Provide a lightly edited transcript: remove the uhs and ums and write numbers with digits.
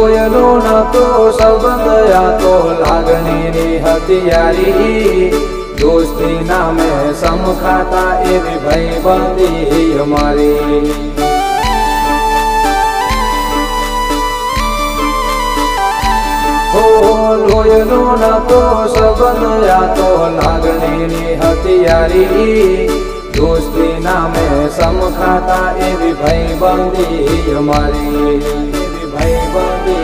લોયનો નતો સંબંધ આ તો લાગણીની હથિયારી દોસ્તી નામે સમખાતા એવી ભાઈબંધી અમારી લોયનો નતો સંબંધ આ તો લાગણીની હથિયારી દોસ્તી નામે સમખાતા એવી ભાઈબંધી અમારી એવી ભાઈબંધી